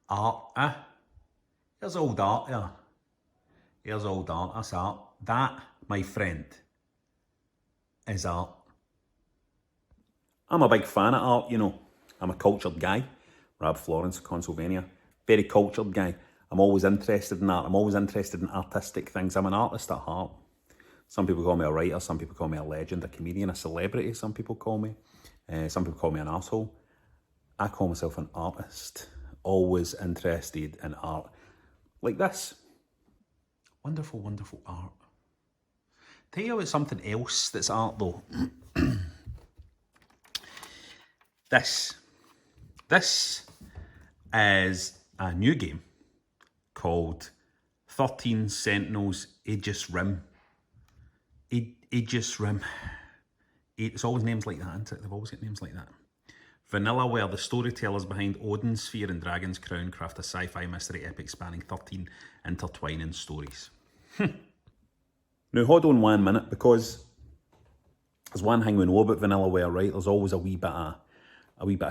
Art, eh? Here's old art, yeah. Here's old art, that's art. That, my friend, is art. I'm a big fan of art, you know. I'm a cultured guy. Rab Florence, Consolevania. Very cultured guy. I'm always interested in art. I'm always interested in artistic things. I'm an artist at heart. Some people call me a writer. Some people call me a legend, a comedian, a celebrity, some people call me. Some people call me an arsehole. I call myself an artist. Always interested in art. Like this. Wonderful, wonderful art. Tell you about something else that's art though. This is a new game called 13 Sentinels Aegis Rim. Aegis Rim. It's always names like that, isn't it? They've always got names like that. Vanilla, where the storytellers behind Odin's Sphere and Dragon's Crown craft a sci-fi mystery epic spanning 13 intertwining stories. Now hold on 1 minute, because there's one thing we know about Vanillaware, right? There's always a wee bit of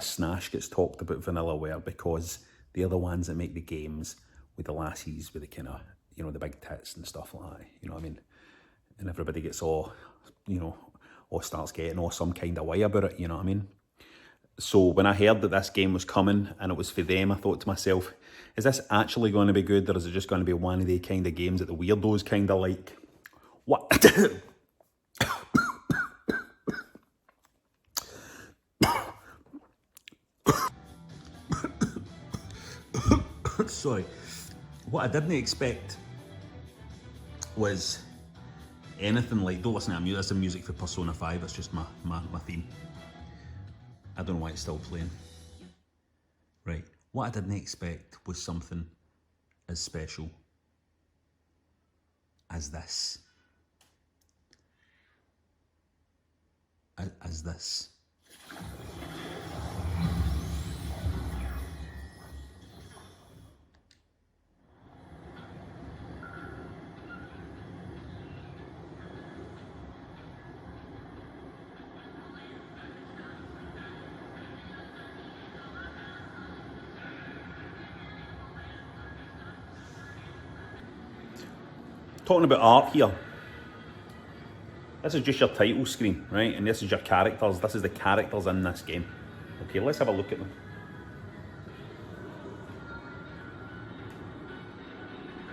snash gets talked about Vanillaware, because they're the ones that make the games with the lassies with the kind of, you know, the big tits and stuff like that, you know what I mean? And everybody gets all, you know, or starts getting all some kind of way about it, you know what I mean? So when I heard that this game was coming and it was for them, I thought to myself, is this actually going to be good, or is it just going to be one of the kind of games that the weirdos kind of like? What? Sorry. What I didn't expect was anything like, don't listen to music, that's the music for Persona 5, that's just my theme. I don't know why it's still playing. Right, what I didn't expect was something as special as this. As this. Talking about art here. This is just your title screen, right? And this is your characters. This is the characters in this game. Okay, let's have a look at them.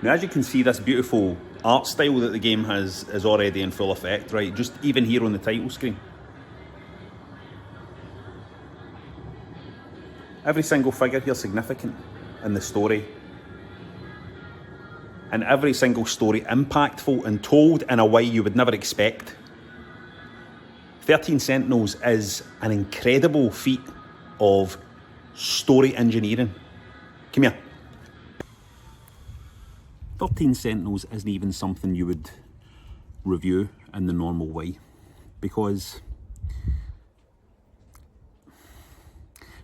Now, as you can see, this beautiful art style that the game has is already in full effect, right? Just even here on the title screen. Every single figure here is significant in the story. And every single story impactful and told in a way you would never expect. 13 Sentinels is an incredible feat of story engineering. Come here. 13 Sentinels isn't even something you would review in the normal way, because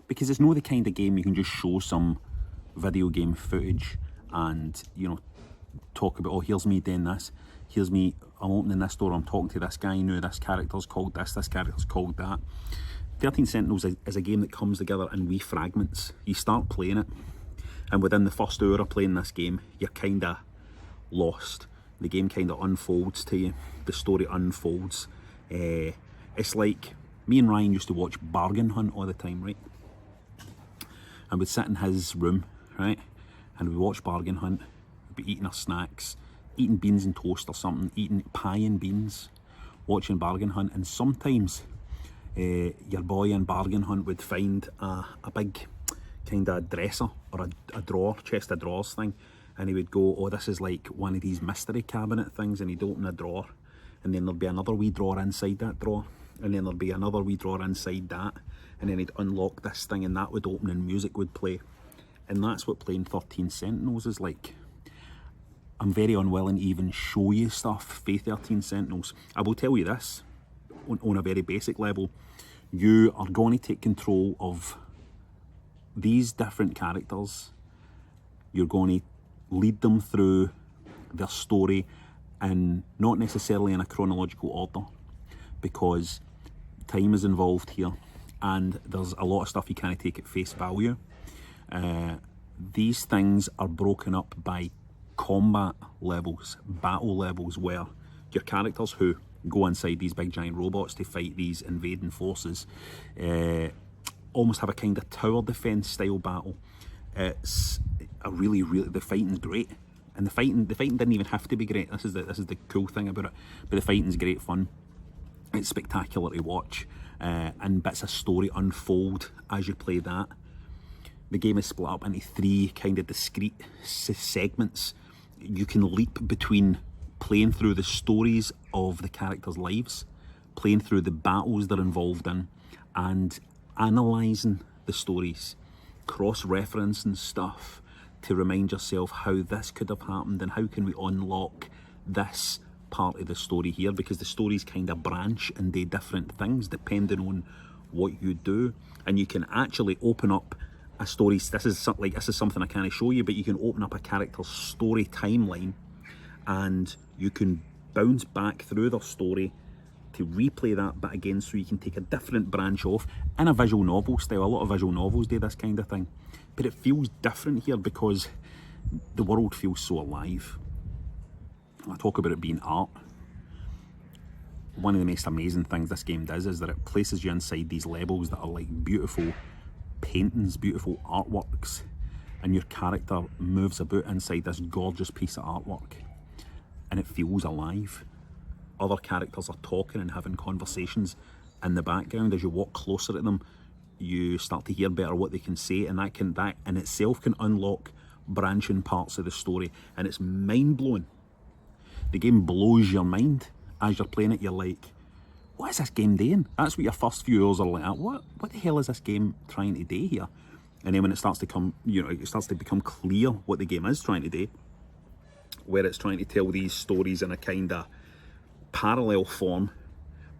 it's not the kind of game you can just show some video game footage and, you know, talk about, oh, here's me doing this, here's me, I'm opening this door, I'm talking to this guy now, this character's called this character's called that. 13 Sentinels is a game that comes together in wee fragments. You start playing it, and within the first hour of playing this game, you're kind of lost. The game kind of unfolds to you. The story unfolds. It's like, me and Ryan used to watch Bargain Hunt all the time, right? And we'd sit in his room, right? And we'd watch Bargain Hunt. We'd be eating our snacks, eating beans and toast or something, eating pie and beans, watching Bargain Hunt. And sometimes your boy in Bargain Hunt would find a big kind of dresser or a drawer, chest of drawers thing, and he would go, oh, this is like one of these mystery cabinet things, and he'd open a drawer, and then there'd be another wee drawer inside that drawer, and then there'd be another wee drawer inside that, and then he'd unlock this thing, and that would open and music would play. And that's what playing 13 Sentinels is like. I'm very unwilling to even show you stuff for 13 Sentinels. I will tell you this, on a very basic level, you are going to take control of these different characters. You're going to lead them through their story, and not necessarily in a chronological order, because time is involved here, and there's a lot of stuff you can't take at face value. these things are broken up by combat levels, battle levels, where your characters who go inside these big giant robots to fight these invading forces almost have a kind of tower defense style battle. It's a really, the fighting's great, and the fighting didn't even have to be great. This is the cool thing about it. But the fighting's great fun. It's spectacular to watch, and bits of story unfold as you play that. The game is split up into 3 kind of discrete segments. You can leap between playing through the stories of the characters' lives, playing through the battles they're involved in, and analysing the stories, cross-referencing stuff to remind yourself how this could have happened and how can we unlock this part of the story here, because the stories kind of branch and do different things depending on what you do. And you can actually open up a story. This is something I can't show you, but you can open up a character's story timeline and you can bounce back through their story to replay that bit again, so you can take a different branch off in a visual novel style. A lot of visual novels do this kind of thing, but it feels different here because the world feels so alive. I talk about it being art. One of the most amazing things this game does is that it places you inside these levels that are like beautiful paintings, beautiful artworks, and your character moves about inside this gorgeous piece of artwork and it feels alive. Other characters are talking and having conversations in the background. As you walk closer to them, you start to hear better what they can say, and that in itself can unlock branching parts of the story, and it's mind-blowing. The game blows your mind as you're playing it. You're like, what is this game doing? That's what your first few hours are like, what the hell is this game trying to do here? And then when it starts to come, it starts to become clear what the game is trying to do, where it's trying to tell these stories in a kind of parallel form,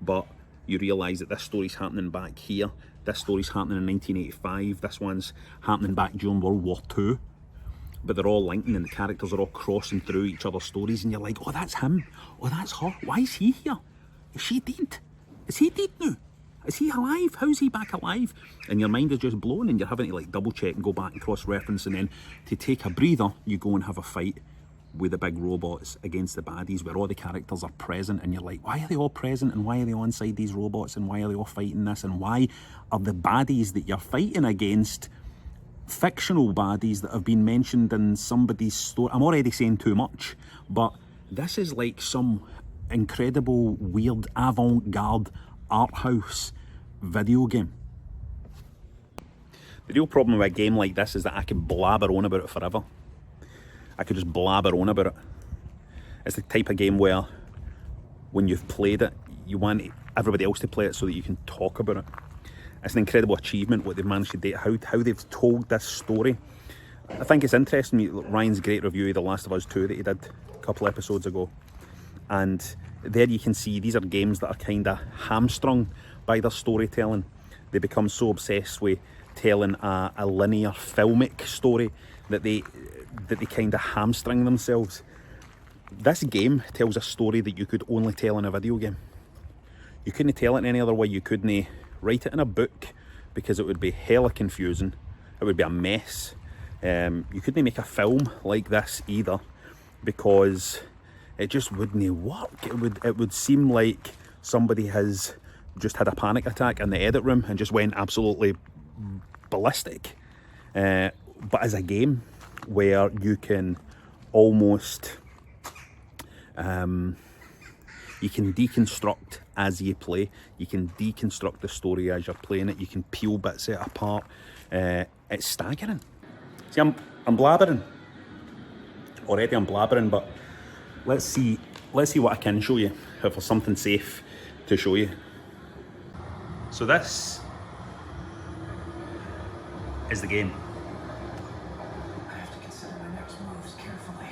but you realise that this story's happening back here, this story's happening in 1985, this one's happening back during World War II, but they're all linking and the characters are all crossing through each other's stories, and you're like, oh, that's him, oh, that's her, why is he here? Is she dead? Is he dead now? Is he alive? How's he back alive? And your mind is just blown, and you're having to like double check and go back and cross-reference, and then to take a breather, you go and have a fight with the big robots against the baddies, where all the characters are present, and you're like, why are they all present, and why are they all inside these robots, and why are they all fighting this, and why are the baddies that you're fighting against fictional baddies that have been mentioned in somebody's story? I'm already saying too much, but this is like some incredible, weird, avant-garde art house video game. The real problem with a game like this is that I can blabber on about it forever. I could just blabber on about it. It's the type of game where when you've played it, you want everybody else to play it so that you can talk about it. It's an incredible achievement what they've managed to do, how they've told this story. I think it's interesting, Ryan's great review of The Last of Us 2 that he did a couple episodes ago. And there you can see these are games that are kind of hamstrung by their storytelling. They become so obsessed with telling a linear filmic story that they kind of hamstring themselves. This game tells a story that you could only tell in a video game. You couldn't tell it any other way. You couldn't write it in a book because it would be hella confusing. It would be a mess. You couldn't make a film like this either because it just wouldn't work. It would seem like somebody has just had a panic attack in the edit room and just went absolutely ballistic. But as a game where you can almost you can deconstruct as you play, you can deconstruct the story as you're playing it, you can peel bits of it apart. It's staggering. See, I'm blabbering already. I'm blabbering, but let's see what I can show you, if there's something safe to show you. So this is the game. I have to consider my next moves carefully.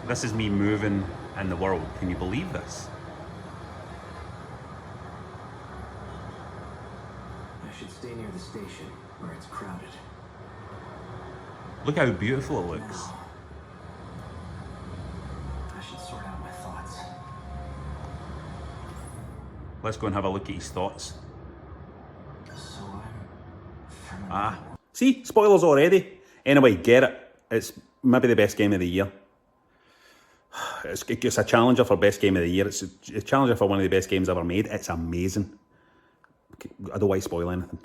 This is me moving in the world. Can you believe this? I should stay near the station where it's crowded. Look how beautiful it looks. Now, I should sort out my thoughts. Let's go and have a look at his thoughts. Ah. See? Spoilers already. Anyway, get it. It's maybe the best game of the year. It's a challenger for best game of the year. It's a challenger for one of the best games ever made. It's amazing. I don't want to spoil anything.